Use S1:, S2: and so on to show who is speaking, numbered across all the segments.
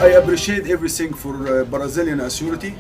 S1: I appreciate everything for Brazilian Authority,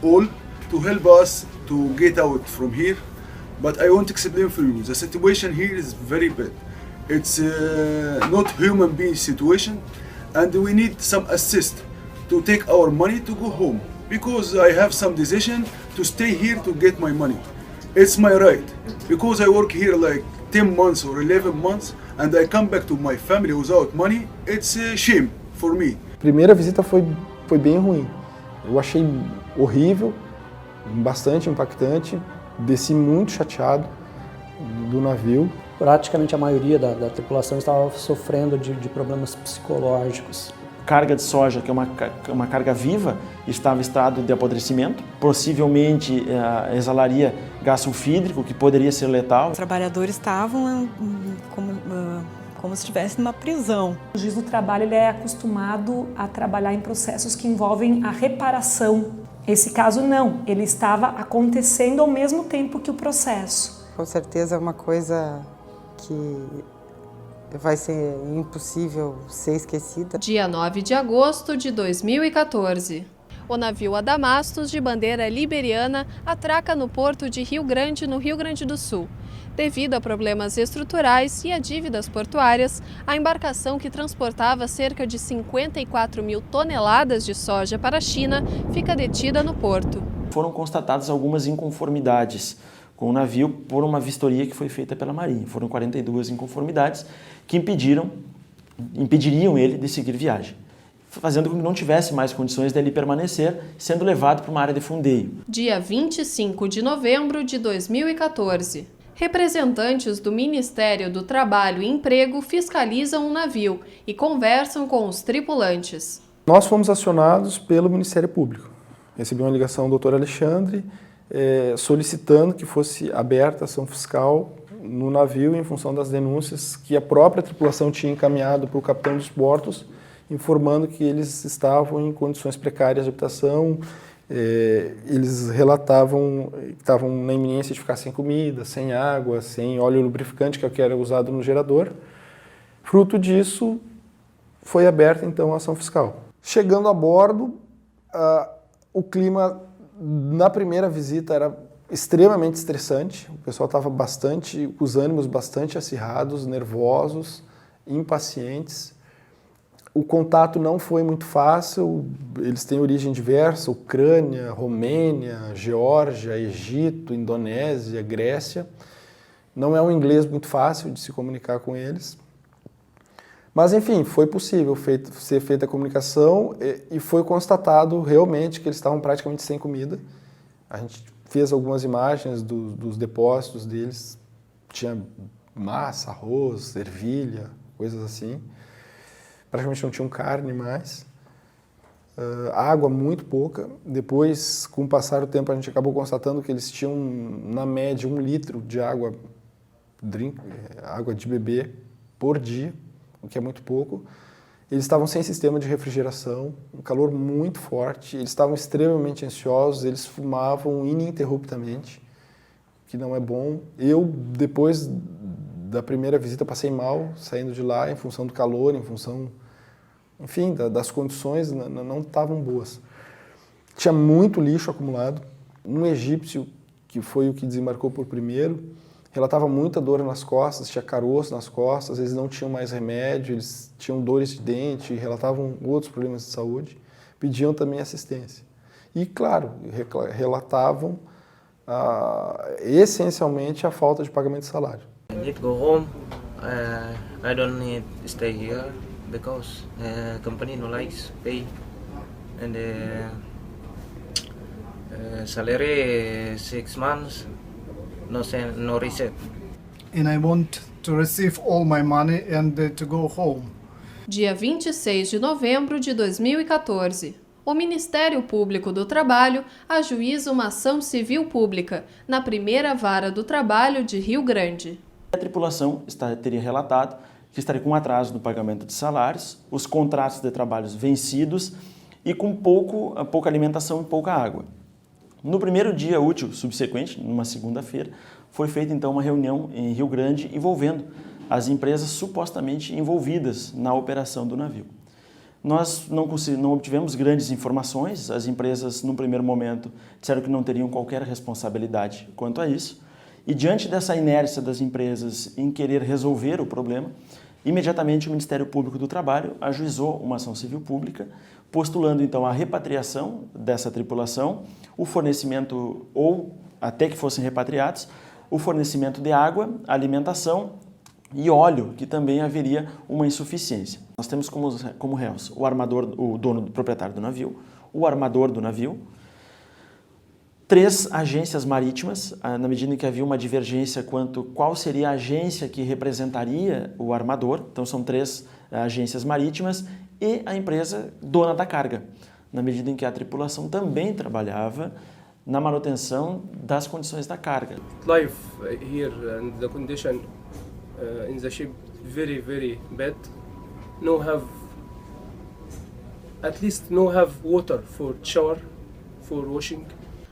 S1: all, to help us to get out from here. But I want to explain for you, the situation here is very bad. It's not human being situation, and we need some assist to take our money to go home. Because I have some decision to stay here to get my money. It's my right. Because I work here like 10 months or 11 months, and I come back to my family without money, it's a shame for me.
S2: Primeira visita foi bem ruim. Eu achei horrível, bastante impactante, desci muito chateado do navio.
S3: Praticamente a maioria da tripulação estava sofrendo de problemas psicológicos.
S4: Carga de soja, que é uma carga viva, estava em estado de apodrecimento. Possivelmente exalaria gás sulfídrico, que poderia ser letal.
S5: Os trabalhadores estavam como se estivessem numa prisão.
S6: O juiz do trabalho ele é acostumado a trabalhar em processos que envolvem a reparação. Esse caso não, ele estava acontecendo ao mesmo tempo que o processo.
S7: Com certeza é uma coisa que vai ser impossível ser esquecida.
S8: Dia 9 de agosto de 2014. O navio Adamastos, de bandeira liberiana, atraca no porto de Rio Grande, no Rio Grande do Sul. Devido a problemas estruturais e a dívidas portuárias, a embarcação, que transportava cerca de 54 mil toneladas de soja para a China, fica detida no porto.
S4: Foram constatadas algumas inconformidades com o navio por uma vistoria que foi feita pela Marinha. Foram 42 inconformidades que impediriam ele de seguir viagem, fazendo com que não tivesse mais condições de ele permanecer, sendo levado para uma área de fundeio.
S8: Dia 25 de novembro de 2014. Representantes do Ministério do Trabalho e Emprego fiscalizam o navio e conversam com os tripulantes.
S2: Nós fomos acionados pelo Ministério Público. Recebi uma ligação do Dr. Alexandre solicitando que fosse aberta ação fiscal no navio em função das denúncias que a própria tripulação tinha encaminhado para o capitão dos portos, informando que eles estavam em condições precárias de habitação. Eles relatavam que estavam na iminência de ficar sem comida, sem água, sem óleo lubrificante, que é o que era usado no gerador. Fruto disso, foi aberta então a ação fiscal. Chegando a bordo, o clima na primeira visita era extremamente estressante. O pessoal estava com os ânimos bastante acirrados, nervosos, impacientes. O contato não foi muito fácil, eles têm origem diversa: Ucrânia, Romênia, Geórgia, Egito, Indonésia, Grécia. Não é um inglês muito fácil de se comunicar com eles. Mas, enfim, foi possível ser feita a comunicação e foi constatado realmente que eles estavam praticamente sem comida. A gente fez algumas imagens dos depósitos deles, tinha massa, arroz, ervilha, coisas assim. Praticamente não tinham carne mais, água muito pouca. Depois, com o passar do tempo, a gente acabou constatando que eles tinham, na média, 1 litro de água, água de beber por dia, o que é muito pouco. Eles estavam sem sistema de refrigeração, um calor muito forte, eles estavam extremamente ansiosos, eles fumavam ininterruptamente, que não é bom. Eu, depois da primeira visita, passei mal, saindo de lá, em função do calor, em função, enfim, das condições não estavam boas. Tinha muito lixo acumulado. Um egípcio, que foi o que desembarcou por primeiro, relatava muita dor nas costas, tinha caroço nas costas, eles não tinham mais remédio, eles tinham dores de dente, relatavam outros problemas de saúde, pediam também assistência. E, claro, relatavam essencialmente a falta de pagamento de salário.
S9: I need to go home. I don't need to stay here because company no likes pay and salary 6 months, no reset.
S10: And I want to receive all my money and to go home.
S8: Dia 26 de novembro de 2014. O Ministério Público do Trabalho ajuiza uma ação civil pública na primeira vara do trabalho de Rio Grande.
S4: A tripulação teria relatado que estaria com atraso no pagamento de salários, os contratos de trabalhos vencidos e com pouca alimentação e pouca água. No primeiro dia útil subsequente, numa segunda-feira, foi feita então uma reunião em Rio Grande envolvendo as empresas supostamente envolvidas na operação do navio. Nós não obtivemos grandes informações, as empresas, num primeiro momento, disseram que não teriam qualquer responsabilidade quanto a isso, e diante dessa inércia das empresas em querer resolver o problema, imediatamente o Ministério Público do Trabalho ajuizou uma ação civil pública, postulando então a repatriação dessa tripulação, o fornecimento, ou até que fossem repatriados, o fornecimento de água, alimentação e óleo, que também haveria uma insuficiência. Nós temos como réus o armador, o dono, do proprietário do navio, o armador do navio, 3 agências marítimas, na medida em que havia uma divergência quanto qual seria a agência que representaria o armador, então são 3 agências marítimas, e a empresa dona da carga, na medida em que a tripulação também trabalhava na manutenção das condições da carga.
S11: Life here and the condition in the ship very bad. At least no have water for shower, for washing.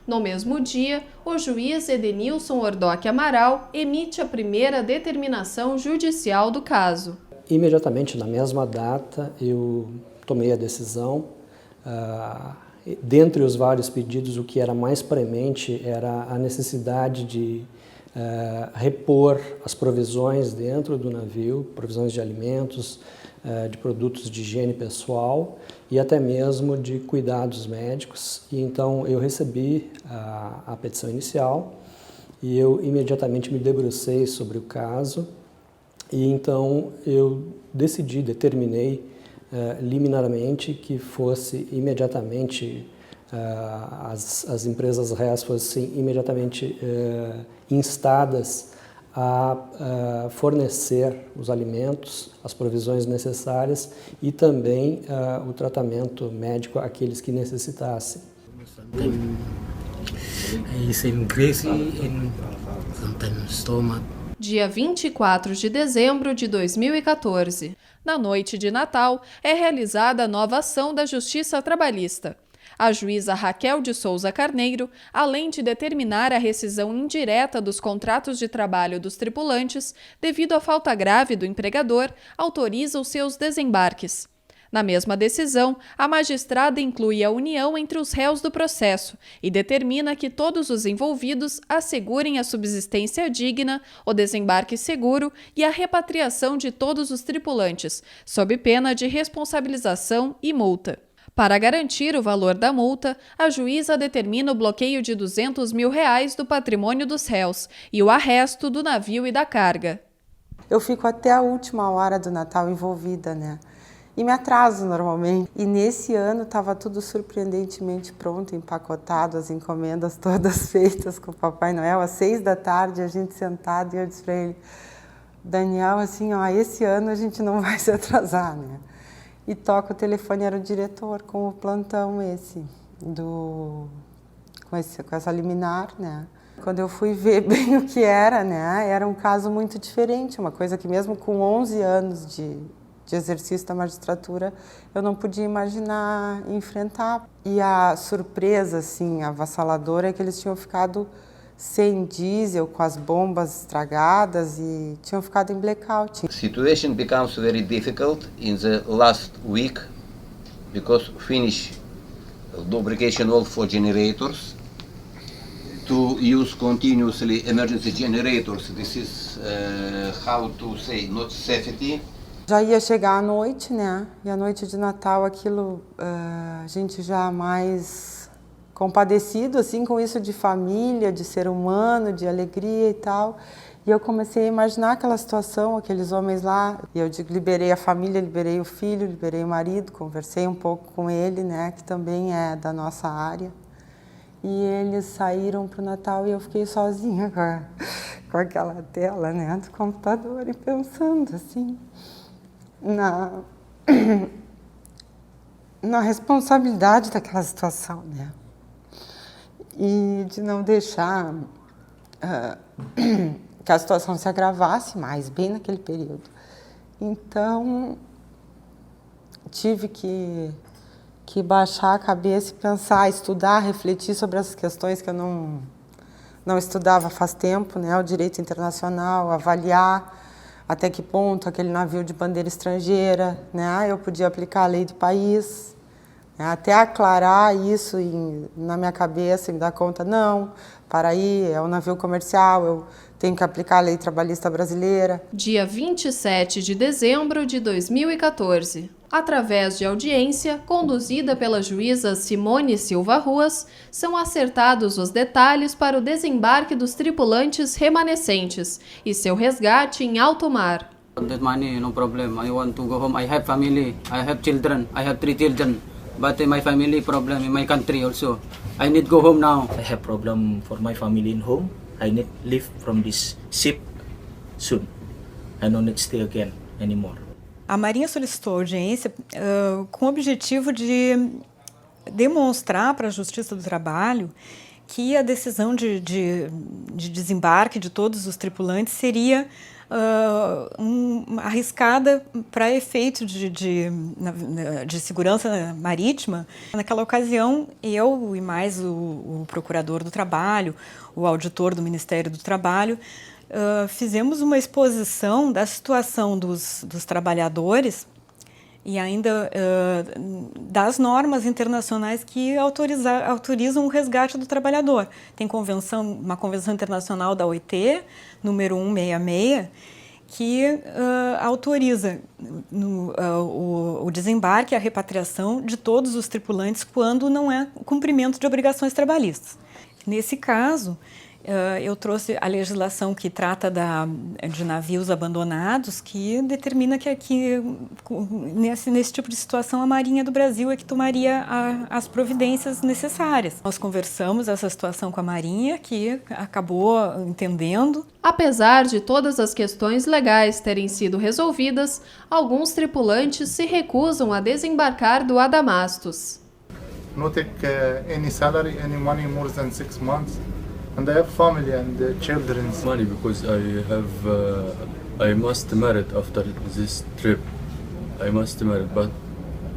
S8: No mesmo dia, o juiz Edenilson Ordoc Amaral emite a primeira determinação judicial do caso.
S3: Imediatamente, na mesma data, eu tomei a decisão. Dentre os vários pedidos, o que era mais premente era a necessidade de repor as provisões dentro do navio, provisões de alimentos, de produtos de higiene pessoal e até mesmo de cuidados médicos. E então eu recebi a petição inicial e eu imediatamente me debrucei sobre o caso e então eu determinei liminarmente que fosse imediatamente as empresas réus fossem imediatamente instadas a fornecer os alimentos, as provisões necessárias e também o tratamento médico àqueles que necessitassem.
S8: Dia 24 de dezembro de 2014. Na noite de Natal, é realizada a nova ação da Justiça Trabalhista. A juíza Raquel de Souza Carneiro, além de determinar a rescisão indireta dos contratos de trabalho dos tripulantes, devido à falta grave do empregador, autoriza os seus desembarques. Na mesma decisão, a magistrada inclui a união entre os réus do processo e determina que todos os envolvidos assegurem a subsistência digna, o desembarque seguro e a repatriação de todos os tripulantes, sob pena de responsabilização e multa. Para garantir o valor da multa, a juíza determina o bloqueio de R$200 mil do patrimônio dos réus e o arresto do navio e da carga.
S7: Eu fico até a última hora do Natal envolvida, né? E me atraso normalmente. E nesse ano estava tudo surpreendentemente pronto, empacotado, as encomendas todas feitas com o Papai Noel. Às 6 da tarde, a gente sentado e eu disse para ele, Daniel, assim, ó, esse ano a gente não vai se atrasar, né? E toca o telefone, era o diretor com o plantão com essa liminar, né? Quando eu fui ver bem o que era, né? Era um caso muito diferente, uma coisa que mesmo com 11 anos de exercício da magistratura, eu não podia imaginar enfrentar. E a surpresa, assim, avassaladora é que eles tinham ficado sem diesel, com as bombas estragadas e tinham ficado em blackout.
S12: The situation becomes very difficult in the last week because finish lubrication oil for generators. To use continuously emergency generators, this is how to say, not safety.
S7: Já ia chegar a noite, né? E a noite de Natal, aquilo, a gente já mais compadecido, assim, com isso de família, de ser humano, de alegria e tal. E eu comecei a imaginar aquela situação, aqueles homens lá. E eu liberei a família, liberei o filho, liberei o marido, conversei um pouco com ele, né? Que também é da nossa área. E eles saíram para o Natal e eu fiquei sozinha com aquela tela, né? Do computador e pensando, assim, na responsabilidade daquela situação, né? E de não deixar que a situação se agravasse mais, bem naquele período. Então, tive que baixar a cabeça e pensar, estudar, refletir sobre essas questões que eu não estudava faz tempo, né? O direito internacional, avaliar até que ponto aquele navio de bandeira estrangeira, né, eu podia aplicar a lei do país, né, até aclarar isso na minha cabeça e me dar conta, não, para aí, é um navio comercial, eu tenho que aplicar a lei trabalhista brasileira.
S8: Dia 27 de dezembro de 2014. Através de audiência, conduzida pela juíza Simone Silva Ruas, são acertados os detalhes para o desembarque dos tripulantes remanescentes e seu resgate em alto mar.
S13: That money, no problem. I want to go home. I have family. I have children. I have 3 children. But my family problem in my country also. I need go home now.
S14: I have problem for my family in home. I need leave from this ship soon. I don't need to stay again anymore.
S5: A Marinha solicitou audiência com o objetivo de demonstrar para a Justiça do Trabalho que a decisão de desembarque de todos os tripulantes seria arriscada para efeito de segurança marítima. Naquela ocasião, eu e mais o procurador do trabalho, o auditor do Ministério do Trabalho, fizemos uma exposição da situação dos trabalhadores e ainda das normas internacionais que autorizam o resgate do trabalhador. Tem uma convenção internacional da OIT, número 166, que autoriza o desembarque e a repatriação de todos os tripulantes quando não é cumprimento de obrigações trabalhistas. Nesse caso, eu trouxe a legislação que trata de navios abandonados, que determina que nesse tipo de situação a Marinha do Brasil é que tomaria as providências necessárias. Nós conversamos essa situação com a Marinha, que acabou entendendo.
S8: Apesar de todas as questões legais terem sido resolvidas, alguns tripulantes se recusam a desembarcar do Adamastos.
S10: Not take any salary, any money more than 6 months. And I have family and children.
S15: Money because I must marry after this trip. I must marry, but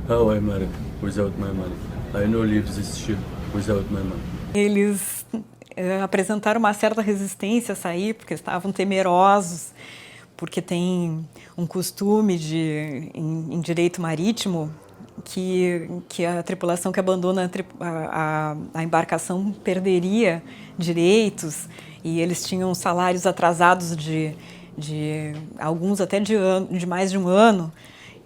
S15: how I marry without my money? I no leave this ship without my money.
S5: Eles apresentaram uma certa resistência a sair porque estavam temerosos, porque tem um costume em direito marítimo que a tripulação que abandona a embarcação perderia direitos, e eles tinham salários atrasados de alguns até de mais de um ano,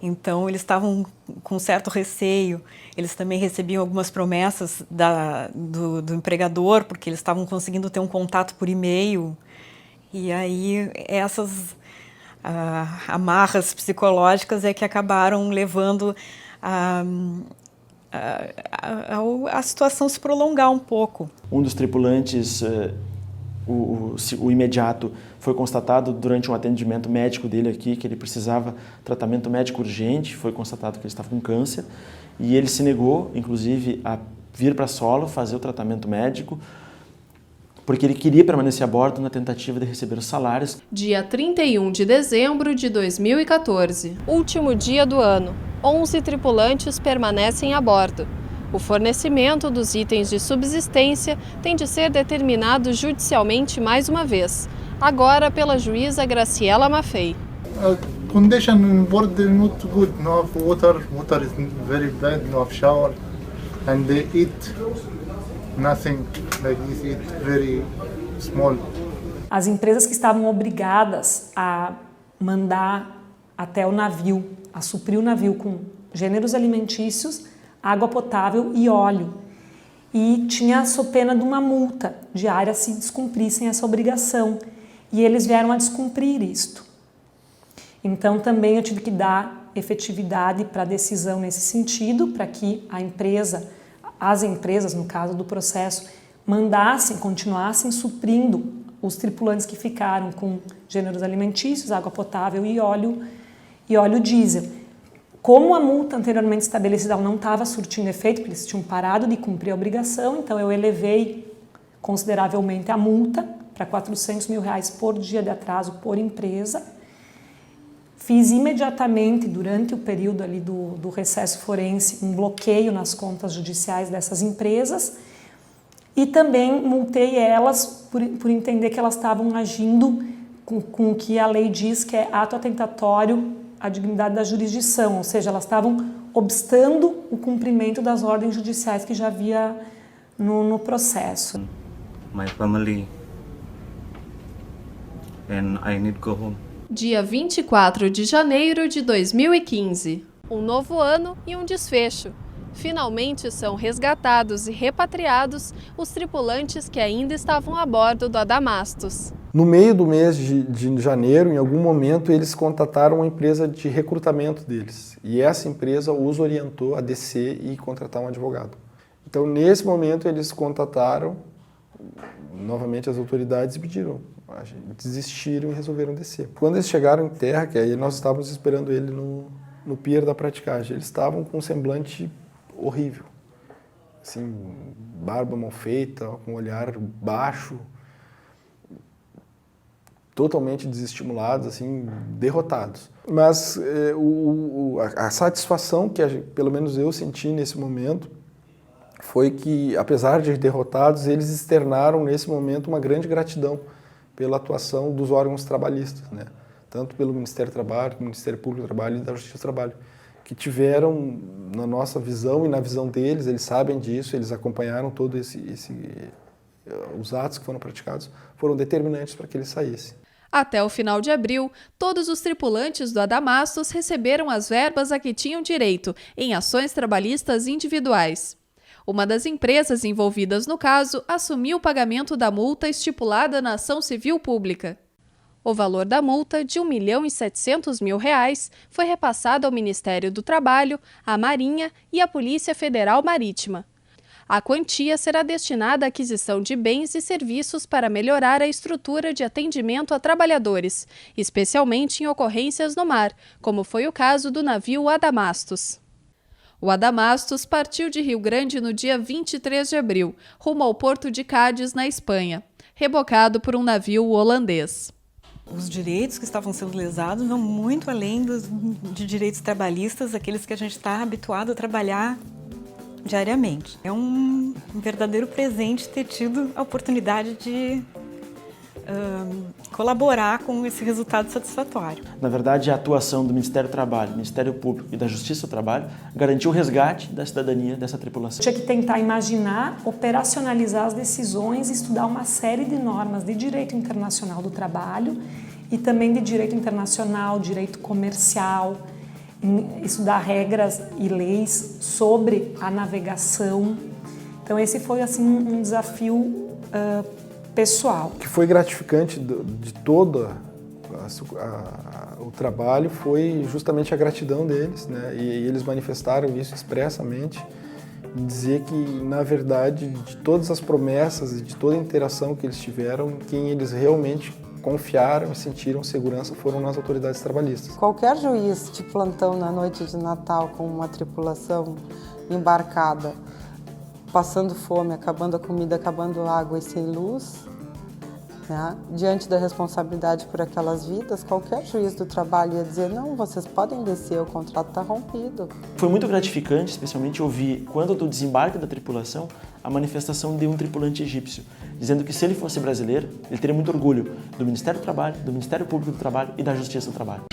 S5: então eles estavam com certo receio. Eles também recebiam algumas promessas do empregador, porque eles estavam conseguindo ter um contato por e-mail, e aí essas amarras psicológicas é que acabaram levando a situação se prolongar um pouco.
S4: Um dos tripulantes, o imediato, foi constatado durante um atendimento médico dele aqui que ele precisava de tratamento médico urgente, foi constatado que ele estava com câncer, e ele se negou, inclusive, a vir para solo fazer o tratamento médico, porque ele queria permanecer a bordo na tentativa de receber os salários.
S8: Dia 31 de dezembro de 2014, último dia do ano. 11 tripulantes permanecem a bordo. O fornecimento dos itens de subsistência tem de ser determinado judicialmente mais uma vez, agora pela juíza Graciela Maffei.
S10: Condition on board is not good. No have water is very bad. No have shower, and they eat nothing like this. Eat very small.
S6: As empresas que estavam obrigadas a mandar até o navio, a suprir o navio com gêneros alimentícios, água potável e óleo. E tinha a pena de uma multa diária se descumprissem essa obrigação. E eles vieram a descumprir isto. Então também eu tive que dar efetividade para a decisão nesse sentido, para que as empresas, no caso do processo, continuassem suprindo os tripulantes que ficaram com gêneros alimentícios, água potável e óleo diesel. Como a multa anteriormente estabelecida não estava surtindo efeito, porque eles tinham parado de cumprir a obrigação, então eu elevei consideravelmente a multa para R$400 mil por dia de atraso por empresa. Fiz imediatamente, durante o período ali do recesso forense, um bloqueio nas contas judiciais dessas empresas e também multei elas por entender que elas estavam agindo com o que a lei diz que é ato atentatório à dignidade da jurisdição, ou seja, elas estavam obstando o cumprimento das ordens judiciais que já havia no processo.
S9: My family and I need to go home.
S8: Dia 24 de janeiro de 2015. Um novo ano e um desfecho. Finalmente são resgatados e repatriados os tripulantes que ainda estavam a bordo do Adamastos.
S2: No meio do mês de janeiro, em algum momento, eles contataram uma empresa de recrutamento deles. E essa empresa os orientou a descer e contratar um advogado. Então, nesse momento, eles contataram novamente as autoridades e pediram, desistiram e resolveram descer. Quando eles chegaram em terra, que aí nós estávamos esperando ele no pier da praticagem, eles estavam com um semblante horrível. Assim, barba mal feita, com um olhar baixo, totalmente desestimulados, assim, derrotados. Mas a satisfação que pelo menos eu senti nesse momento foi que, apesar de derrotados, eles externaram nesse momento uma grande gratidão pela atuação dos órgãos trabalhistas, né? Tanto pelo Ministério do Trabalho, Ministério Público do Trabalho e da Justiça do Trabalho, que tiveram, na nossa visão e na visão deles, eles sabem disso, eles acompanharam todo os atos que foram praticados, foram determinantes para que eles saíssem.
S8: Até o final de abril, todos os tripulantes do Adamastos receberam as verbas a que tinham direito em ações trabalhistas individuais. Uma das empresas envolvidas no caso assumiu o pagamento da multa estipulada na ação civil pública. O valor da multa, de R$ 1.700.000, foi repassado ao Ministério do Trabalho, à Marinha e à Polícia Federal Marítima. A quantia será destinada à aquisição de bens e serviços para melhorar a estrutura de atendimento a trabalhadores, especialmente em ocorrências no mar, como foi o caso do navio Adamastos. O Adamastos partiu de Rio Grande no dia 23 de abril, rumo ao porto de Cádiz, na Espanha, rebocado por um navio holandês.
S5: Os direitos que estavam sendo lesados vão muito além de direitos trabalhistas, aqueles que a gente está habituado a trabalhar diariamente. É um verdadeiro presente ter tido a oportunidade de colaborar com esse resultado satisfatório.
S4: Na verdade, a atuação do Ministério do Trabalho, do Ministério Público e da Justiça do Trabalho garantiu o resgate da cidadania dessa tripulação.
S6: Tinha que tentar imaginar, operacionalizar as decisões e estudar uma série de normas de direito internacional do trabalho e também de direito internacional, direito comercial, estudar regras e leis sobre a navegação. Então esse foi assim um desafio pessoal.
S2: O que foi gratificante de todo o trabalho foi justamente a gratidão deles, né? E eles manifestaram isso expressamente, dizer que, na verdade, de todas as promessas e de toda a interação que eles tiveram, quem eles realmente confiaram e sentiram segurança foram nas autoridades trabalhistas.
S7: Qualquer juiz de plantão na noite de Natal com uma tripulação embarcada, passando fome, acabando a comida, acabando a água e sem luz, né? Diante da responsabilidade por aquelas vidas, qualquer juiz do trabalho ia dizer, não, vocês podem descer, o contrato está rompido.
S4: Foi muito gratificante, especialmente ouvir, quando do desembarque da tripulação, a manifestação de um tripulante egípcio, dizendo que se ele fosse brasileiro, ele teria muito orgulho do Ministério do Trabalho, do Ministério Público do Trabalho e da Justiça do Trabalho.